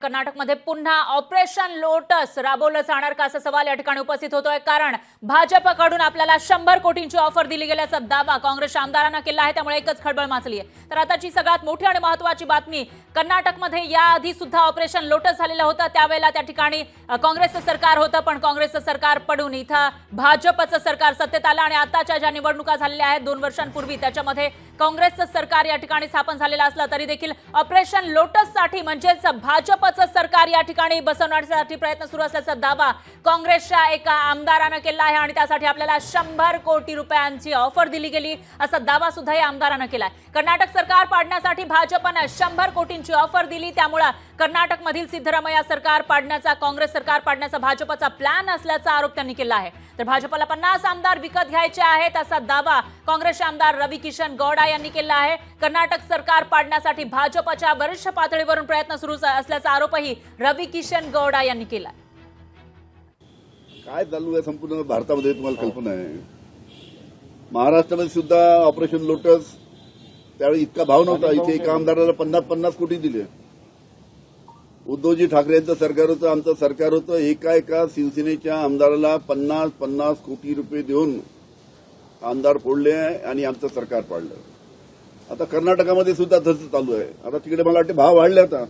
कर्नाटकमध्ये पुन्हा operation lotus राबवलं जाणार का असा सवाल या ठिकाणी उपस्थित होतोय। कारण भाजपकडून आपल्याला 100 कोटींची ऑफर दिली गेल्याचा दावा काँग्रेसच्या आमदारांना केला आहे। त्यामुळे एकच खळबळ माजली आहे। तर आताची सगळ्यात मोठी आणि महत्त्वाची बातमी, कर्नाटकमध्ये याआधी सुद्धा ऑपरेशन लोटस झालेलं होतं। त्यावेळेला त्या ठिकाणी काँग्रेसचं सरकार होतं, पण काँग्रेसचं सरकार पडून इथं भाजपचं सरकार सत्तेत आलं आणि आताच्या ज्या निवडणुका झालेल्या आहेत 2 वर्षांपूर्वी त्याच्यामध्ये काँग्रेसचं सरकार या ठिकाणी स्थापन झालेलं असलं तरी देखील ऑपरेशन लोटससाठी म्हणजेच भाजपचं सरकार या ठिकाणी बसवण्यासाठी प्रयत्न सुरू असल्याचा दावा काँग्रेसच्या एका आमदारानं केला आहे आणि त्यासाठी आपल्याला 100 कोटी रुपयांची ऑफर दिली गेली असा दावा सुद्धा या आमदारानं केलाय। कर्नाटक सरकार पाडण्यासाठी भाजपनं 100 कोटींची ऑफर दिली। त्यामुळे कर्नाटकमधील सिद्धरामय्या सरकार पाडण्याचा, काँग्रेस सरकार पाडण्याचा भाजपचा प्लॅन असल्याचा आरोप त्यांनी केला आहे। तर भाजपला 50 आमदार विकत घ्यायचे आहेत असा दावा काँग्रेसचे आमदार रवी किशन गौडा यांनी केला आहे। कर्नाटक सरकार पाडण्यासाठी भाजपच्या वरिष्ठ पातळीवरून प्रयत्न सुरू असल्याचा आरोपही रवी किशन गौडा यांनी केला। काय चालू आहे संपूर्ण भारतामध्ये तुम्हाला कल्पना आहे। महाराष्ट्रामध्ये सुद्धा ऑपरेशन लोटस त्यावेळी इतका भाव नव्हता। इथे एका आमदाराला 50-50 कोटी दिले। उद्धवजी ठाकरे यांचं सरकार होतं, आमचं सरकार होतं। एका शिवसेनेच्या आमदाराला 50-50 कोटी रुपये देऊन आमदार फोडले आणि आमचं सरकार पाडलं। आता कर्नाटकामध्ये सुद्धा तसं चालू आहे। आता तिकडे मला वाटतं भाव वाढले, आता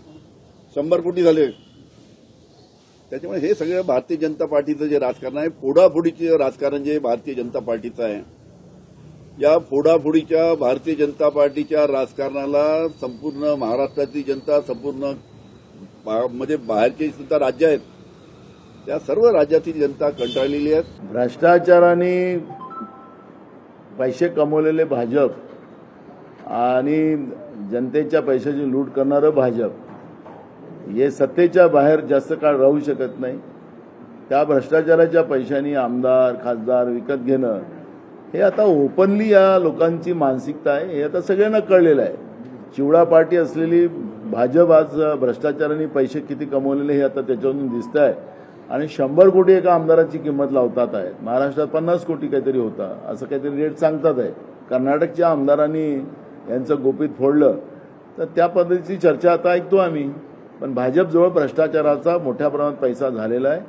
100 कोटी झाले। त्याच्यामुळे हे सगळं भारतीय जनता पार्टीचं जे राजकारण आहे, फोडाफोडीचे राजकारण जे भारतीय जनता पार्टीचं आहे, या फोडाफोडीच्या भारतीय जनता पार्टीच्या राजकारणाला संपूर्ण महाराष्ट्राची जनता, संपूर्ण म्हणजे बाहेरचे सुद्धा राज्य आहेत त्या सर्व राज्यातील जनता कंटाळलेली आहे। भ्रष्टाचाराने पैसे कमवलेले भाजप आणि जनतेच्या पैशाची लूट करणारं भाजप हे सत्तेच्या बाहेर जास्त काळ राहू शकत नाही। त्या भ्रष्टाचाराच्या पैशांनी आमदार खासदार विकत घेणं हे आता ओपनली या लोकांची मानसिकता आहे। हे आता सगळ्यांना कळलेलं आहे। चिवडा पार्टी असलेली भाजप आज भ्रष्टाचाराने पैसे किती कमवलेले हे आता त्याच्यावरून दिसत आहे आणि 100 कोटी एका आमदाराची किंमत लावतात आहे। महाराष्ट्रात 50 कोटी काहीतरी होता असं काहीतरी रेट सांगतात आहे। कर्नाटकच्या आमदारांनी यांचं गोपीत फोडलं तर त्या पद्धतीची चर्चा आता ऐकतो आम्ही। पण भाजपजवळ भ्रष्टाचाराचा मोठ्या प्रमाणात पैसा झालेला आहे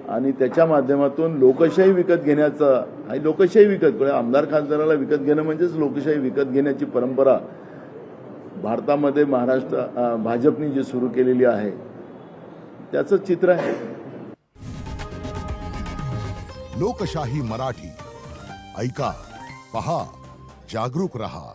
आणि त्याच्या माध्यमातून लोकशाही विकत घेण्याचा, लोकशाही विकत, आमदार खासदाराला विकत घेणं म्हणजेच लोकशाही विकत घेण्याची परंपरा भारतामध्ये भाजपने जी सुरू केलेली आहे त्याचं चित्र आहे। लोकशाही मराठी ऐका, पहा, जागरूक रहा।